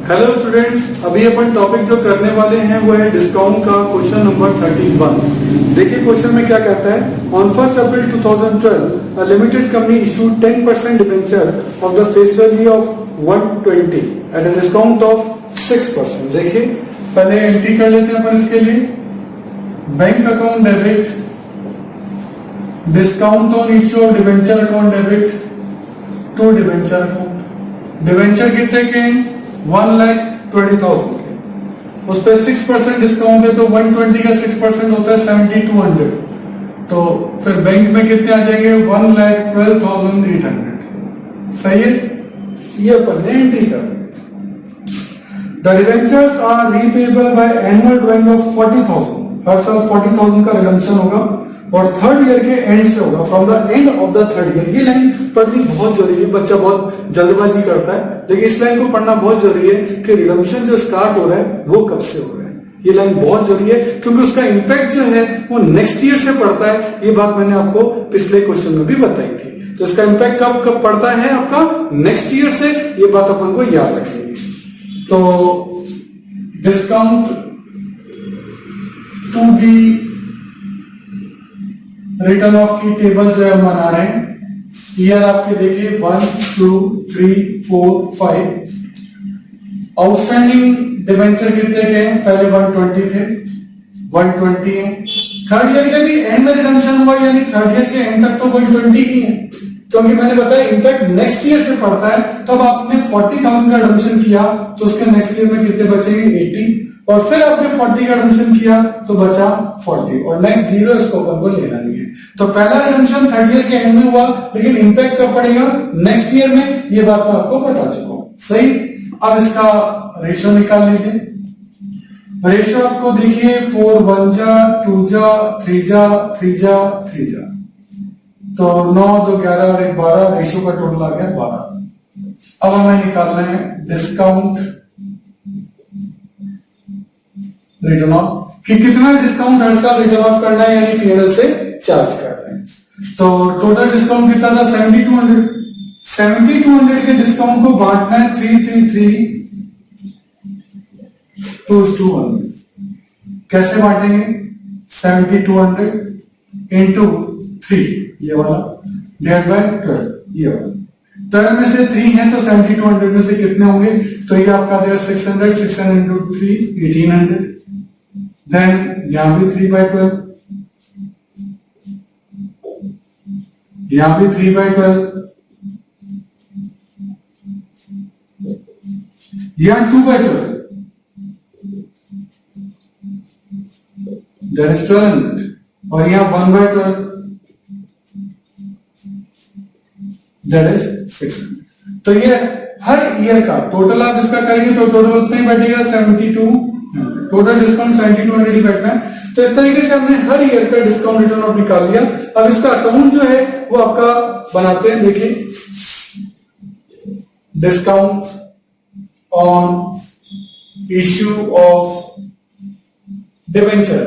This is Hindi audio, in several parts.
हेलो स्टूडेंट्स, अभी अपन टॉपिक जो करने वाले हैं वो है डिस्काउंट का क्वेश्चन नंबर 31। देखिए क्वेश्चन में क्या कहता है। On 1 April 2012 a limited company issued 10% debenture of the face value of 120 at a discount of 6%। देखिए पहले एंट्री कर लेते हैं अपन इसके लिए। Bank account debit, discount on issue of debenture account debit to debenture account. Debenture कितने के? 1,20,000 के। उस पर 6% डिस्काउंट है तो 120 का 6% होता है 7,200। तो फिर बैंक में कितने आ जाएंगे? 1,12,800। सही है, ये अपन ने एंट्री कर। The debentures are repayable by annual drawing of 40,000। हर साल 40,000 का रिडम्पशन होगा और थर्ड ईयर के एंड से होगा, from the end of the third year. ये लाइन पढ़नी बहुत जरूरी है, बच्चा बहुत जल्दबाजी करता है, लेकिन इस लाइन को पढ़ना बहुत जरूरी है कि रिडम्पशन जो स्टार्ट हो रहा है वो कब से हो रहा है। ये लाइन बहुत जरूरी है क्योंकि उसका इंपैक्ट जो है वो नेक्स्ट ईयर से पड़ता है। ये बात मैंने आपको पिछले क्वेश्चन में भी बताई थी। तो इसका इंपैक्ट कब कब पड़ता है आपका? नेक्स्ट ईयर से। ये बात अपन को याद रखेंगे। तो discount to be written off की टेबल जो है बना रहे हैं। ईयर आपके देखिए 1, 2, 3, 4, 5। आउटस्टैंडिंग डिबेंचर कितने के हैं? पहले 120 थे, 120 है। थर्ड ईयर के भी एंड में रिडम्पशन हुआ, यानी थर्ड ईयर के एंड तक तो 120 ही है, क्योंकि मैंने बताया इंपैक्ट नेक्स्ट ईयर से पड़ता है। तब आपने 40,000 का रिडम्पशन किया तो उसके नेक्स्ट ईयर में कितने बचेंगे? 80। और फिर आपने 40 का रिडम्पशन किया तो बचा 40 और नेक्स्ट 0 इसको अपन को लेना नहीं है। तो पहला रिडम्पशन थर्ड ईयर के एंड में हुआ, लेकिन इंपैक्ट कब पड़ेगा? नेक्स्ट ईयर में। ये बात मैं आपको बता चुका हूं। सही। अब इसका रेशियो निकाल लीजिए। रेशियो आपको देखिए 4 1 जा 2 जा 3 जा 3 जा 3 जा, तो 9 2 11 और 1 12। रेशियो का टोटल आ गया 12। अब हमें निकालना है डिस्काउंट रिटर्न ऑफ, कि कितना डिस्काउंट हर साल रिटर्न ऑफ करना है, यानी P&L से चार्ज करना है। तो टोटल डिस्काउंट कितना था? 7,200। 7,200 के डिस्काउंट को बांटना है 333 to 1। कैसे बांटेंगे? 7,200 इंटू 3, ये वाला, डिवाइड बाय 12, ये वाला। 12 में से 3 है तो 7,200 में से कितने होंगे? तो ये आपका देगा 600, 600 इंटू 3 1,800। देन यहां भी 3/12, यहां भी 3/12, यहां 2/12, दैट इज 1200, और यहां 1/12, दैट इज 600। तो ये हर ईयर का टोटल आप इसका करेंगे तो टोटल उतना ही बैठेगा 72। टोटल डिस्काउंट 7,200 ही बैठना है। तो इस तरीके से हमने हर ईयर का डिस्काउंट रिटर्न ऑफ निकाल लिया। अब इसका अकाउंट जो है वो आपका बनाते हैं। देखिए discount on issue of debenture,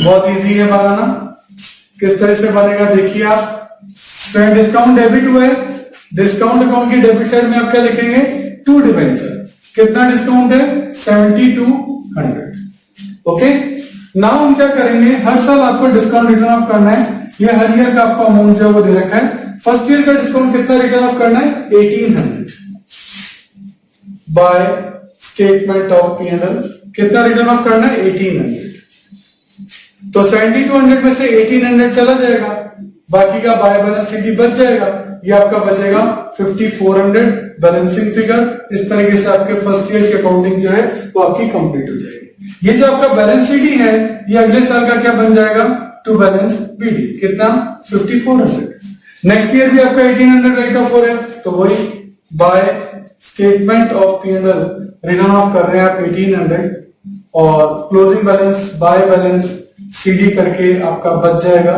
बहुत इजी है बनाना। किस तरह से बनेगा देखिए आप। डिस्काउंट डेबिट हुआ है, डिस्काउंट अकाउंट की डेबिट साइड में आप क्या लिखेंगे? To debenture. कितना डिस्काउंट है? 7,200। ओके, नाउ हम क्या करेंगे, हर साल आपको डिस्काउंट रिटर्न ऑफ करना है। ये हर ईयर का आपका अमाउंट जो है वो दे रखा है। फर्स्ट ईयर का डिस्काउंट कितना रिटर्न ऑफ करना है? 1,800 बाय स्टेटमेंट ऑफ P&L। कितना रिटर्न ऑफ करना है? 1,800। तो 7,200 में से 1,800 चला जाएगा, बाकी का बाय बैलेंस शीट बच जाएगा। ये आपका बचेगा 5,400 बैलेंसिंग फिगर। इस तरीके से आपके फर्स्ट ईयर की अकाउंटिंग जो है वो आपकी कंप्लीट हो जाएगी। ये जो आपका बैलेंस शीट है ये अगले साल का क्या बन जाएगा? To balance PD। कितना? 5,400। नेक्स्ट ईयर भी आपका 1,800 राइट ऑफ हो रहा है, तो वही by statement of P&L return of कर रहे हैं आप 1,800 और closing balance by balance CD करके आपका बच जाएगा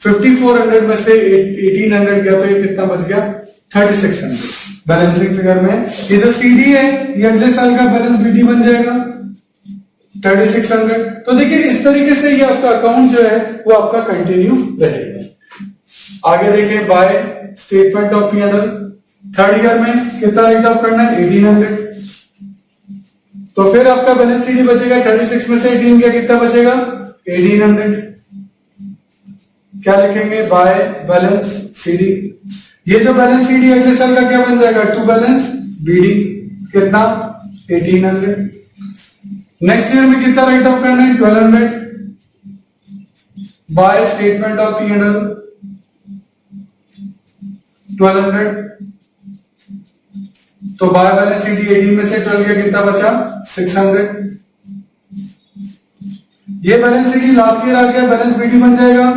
5,400 में से 1,800 गया तो ये कितना बच गया? 3,600 बैलेंसिंग फिगर में। ये जो CD है ये अगले साल का बैलेंस BD बन जाएगा 3,600। तो देखिए इस तरीके से ये आपका अकाउंट जो है वो आपका कंटिन्यू रहेगा। आगे देखिए by statement of P&L third year में कितना राइट ऑफ करना है 1800। तो फिर आपका बैलेंस सीडी बचेगा 36 में से 18 गया, कितना बचेगा 1800। क्या लिखेंगे बाय बैलेंस सीडी। ये जो बैलेंस सीडी अगले साल का क्या बन जाएगा टू बैलेंस बीडी, कितना 1800। नेक्स्ट ईयर में कितना राइट ऑफ करना है 1200 by statement of P and L 1200। तो बाय बैलेंस सीडी 18 में से 12 का कितना बचा 600। ये बैलेंस सीडी लास्ट ईयर आ गया, बैलेंस बीडी बन जाएगा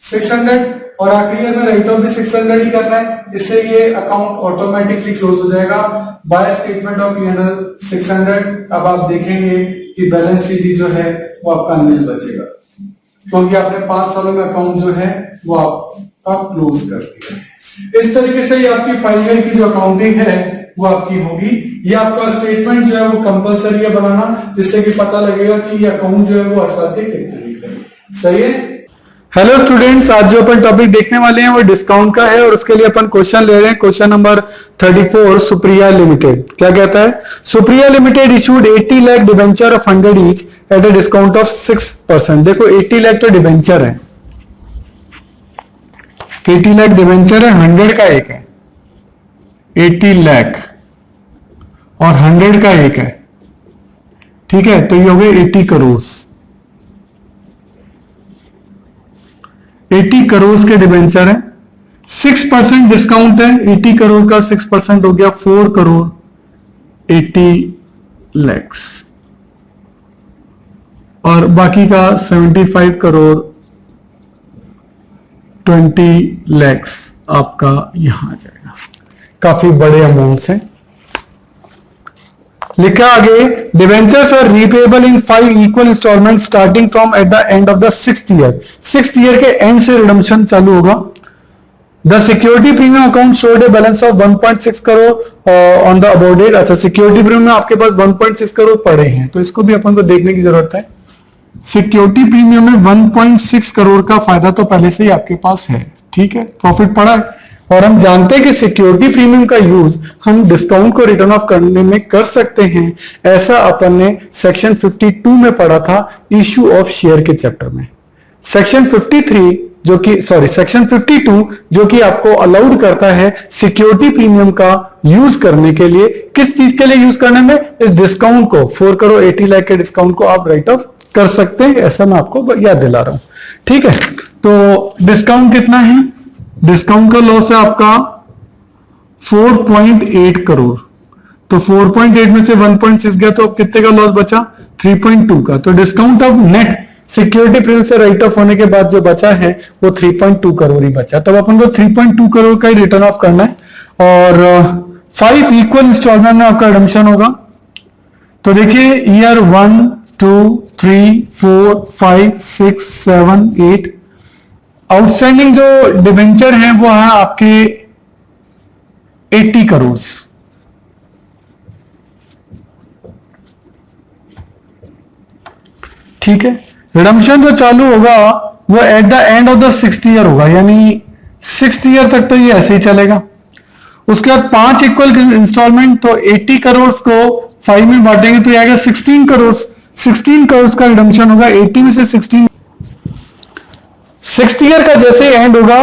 600 और आखिरी ईयर में राइट ऑफ भी 600 ही करना है। इससे ये अकाउंट ऑटोमेटिकली क्लोज हो जाएगा बाय स्टेटमेंट ऑफ पी&एल 600। अब आप देखेंगे कि बैलेंस सीडी जो है वो आपका नील बचेगा, क्योंकि आपने 5 सालों में अकाउंट जो है वो आपका क्लोज कर दिया है। इस तरीके से ये आपकी 5 ईयर की जो अकाउंटिंग है वो आपकी होगी। ये आपका स्टेटमेंट जो है वो कंपलसरी है बनाना, जिससे कि पता लगेगा कि ये अकाउंट जो है वो असर कितने निकले। सही है। हेलो स्टूडेंट्स, आज जो अपन टॉपिक देखने वाले हैं वो डिस्काउंट का है और उसके लिए अपन क्वेश्चन ले रहे हैं। क्वेश्चन नंबर 34, सुप्रिया लिमिटेड क्या कहता है। Supriya limited issued 80 lakh debenture of 100 each at a discount of 6%। देखो 80 लाख तो डिबेंचर है, 80 लाख डिबेंचर है, 100 का एक है, 80 लाख और 100 का एक है, ठीक है। तो ये हो गए 80 करोड़, 80 करोड़ के डिबेंचर है, 6% डिस्काउंट है, 80 करोड़ का 6% हो गया 4 करोड़ 80 लाख और बाकी का 75 करोड़ 20 लाख आपका यहां आ जाएगा। काफी बड़े अमाउंट से लिखा आगे, debentures are repayable in 5 equal installment starting from at the end of the 6th year. 6th year के एंड से रिडम्पशन चालू होगा। The security premium account showed a balance of 1.6 crore on the above date. अच्छा, सिक्योरिटी प्रीमियम में आपके पास 1.6 करोड़ पड़े हैं, तो इसको भी अपन को देखने की जरूरत है। सिक्योरिटी प्रीमियम में 1.6 करोड़ का फायदा तो पहले से ही आपके पास है, ठीक है, प्रॉफिट पड़ा है। और हम जानते हैं कि सिक्योरिटी प्रीमियम का यूज हम डिस्काउंट को रिटर्न ऑफ करने में कर सकते हैं। ऐसा अपन ने सेक्शन 52 में पढ़ा था, इश्यू ऑफ शेयर के चैप्टर में। सेक्शन 52 जो कि आपको अलाउड करता है सिक्योरिटी प्रीमियम का यूज करने के लिए। किस चीज के लिए यूज करने में, इस डिस्काउंट को 4 करोड़ 80 लाख के डिस्काउंट को आप राइट ऑफ कर सकते हैं, ऐसा मैं आपको याद दिला रहा हूं, ठीक है। तो डिस्काउंट कितना है, डिस्काउंट का लॉस है आपका 4.8 करोड़। तो 4.8 में से 1.6 गया तो अब कितने का लॉस बचा 3.2 का। तो discount of net security premium से राइट ऑफ होने के बाद जो बचा है वो 3.2 करोड़ ही बचा। तो अपन को 3.2 करोड़ का ही रिटर्न ऑफ करना है और 5 इक्वल इंस्टॉलमेंट में आपका रिडम्पशन होगा। तो देखिए ईयर 1 2 3 4 5 6 7 8 आउटस्टैंडिंग जो डिबेंचर हैं वो है आपके 80 करोड़। ठीक है, रिडम्पशन जो चालू होगा वो eight the end of the 6th year होगा, यानी 6th ईयर तक तो ये ऐसे ही चलेगा। उसके बाद 5 इक्वल इंस्टॉलमेंट, तो 80 करोड़ को 5 में बांटेंगे तो आएगा 16 करोड़। 16 करोड़ का रिडम्पशन होगा, 80 में से 16। 6th ईयर का जैसे एंड होगा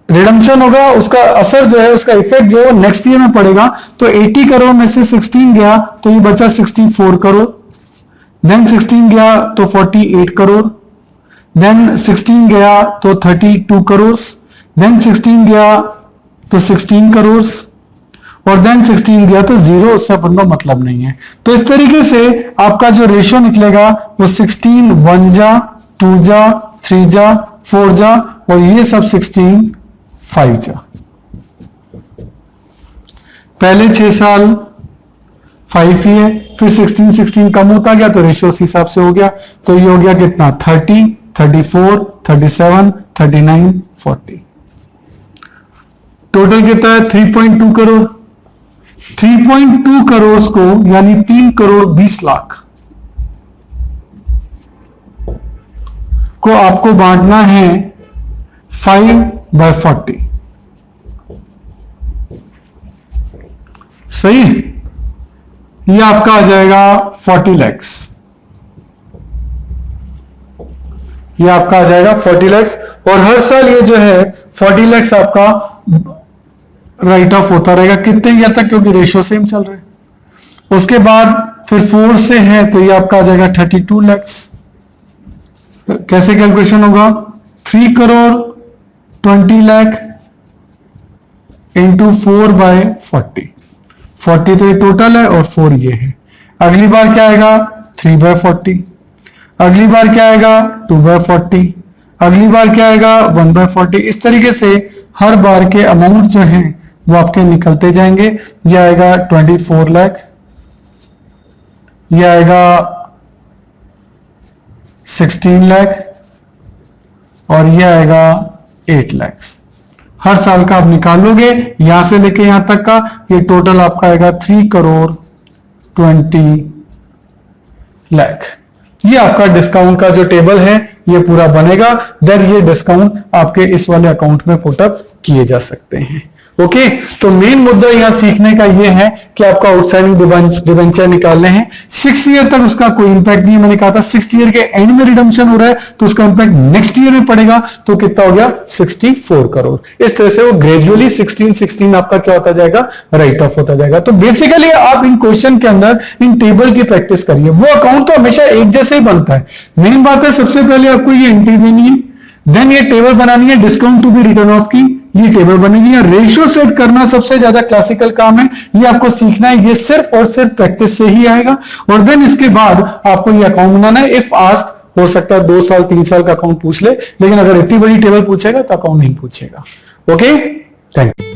रिडम्पशन होगा, उसका असर जो है, उसका इफेक्ट जो है नेक्स्ट ईयर में पड़ेगा। तो 80 करोड़ में से 16 गया तो ये बचा 64 करोड़, देन 16 गया तो 48 करोड़, देन 16 गया तो 32 करोड़, देन 16 गया तो 16 करोड़ और देन 16 गया तो 0, उससे अपन को मतलब नहीं है। तो इस तरीके से आपका जो रेशियो निकलेगा वो 16 1 जा 2 जा 3 जा 4 जा और ये सब 16 5 जा। पहले 6 साल 5 ही है, फिर 16 कम होता गया तो रेशियो उस हिसाब से हो गया। तो ये हो गया कितना 30 34 37 39 40। टोटल कितना है 3.2 करोड़। 3.2 करोड़ को यानी 3 करोड़ 20 लाख को आपको बांटना है 5/40। सही, ये आपका आ जाएगा 40 lakhs, ये आपका आ जाएगा 40 lakhs। और हर साल ये जो है 40 lakhs आपका राइट ऑफ होता रहेगा। कितने ईयर तक? क्योंकि रेशियो सेम चल रहा है। उसके बाद फिर 4 से है तो ये आपका आ जाएगा 32 lakhs। कैसे कैलकुलेशन होगा? 3 करोड़ 20 लाख इंटू 4/40। 40 तो ये टोटल है और 4 ये है। अगली बार क्या आएगा? 3/40। अगली बार क्या आएगा? 2/40। अगली बार क्या आएगा? 1/40। इस तरीके से हर बार के अमाउंट जो हैं वो आपके निकलते जाएंगे। ये आएगा 24 लाख, ये आएगा 16 लाख और ये आएगा 8 लाख। हर साल का आप निकालोगे यहां से लेके यहां तक का, ये टोटल आपका आएगा 3 करोड़ 20 लाख। ये आपका डिस्काउंट का जो टेबल है ये पूरा बनेगा। देन ये डिस्काउंट आपके इस वाले अकाउंट में पुटअप किए जा सकते हैं। ओके, तो मेन मुद्दा यहां सीखने का ये है कि आपका आउटस्टैंडिंग डिबेंचर निकालने हैं। 6 ईयर तक उसका कोई इंपैक्ट नहीं है। मैंने कहा था 6th ईयर के एंड में रिडम्पशन हो रहा है तो उसका इंपैक्ट नेक्स्ट ईयर में पड़ेगा। तो कितना हो गया? 64 करोड़। इस तरह से वो ग्रेजुअली 16 आपका क्या होता जाएगा? राइट ऑफ होता जाएगा। तो बेसिकली आप इन क्वेश्चन के अंदर इन टेबल की प्रैक्टिस करिए। वो अकाउंट तो हमेशा एक जैसे ही बनता है। मेन बात है सबसे पहले आपको ये एंट्री देनी है, देन ये टेबल बनानी है discount to be written off की, ये टेबल बनेगी। या रेशियो सेट करना सबसे ज्यादा क्लासिकल काम है, ये आपको सीखना है। ये सिर्फ और सिर्फ प्रैक्टिस से ही आएगा। और देन इसके बाद आपको ये अकाउंट बनाना है। इफ आस्क्ड हो सकता है 2 साल 3 साल का अकाउंट पूछ ले, लेकिन अगर इतनी बड़ी टेबल पूछेगा तो अकाउंट नहीं पूछेगा। Okay, thank you.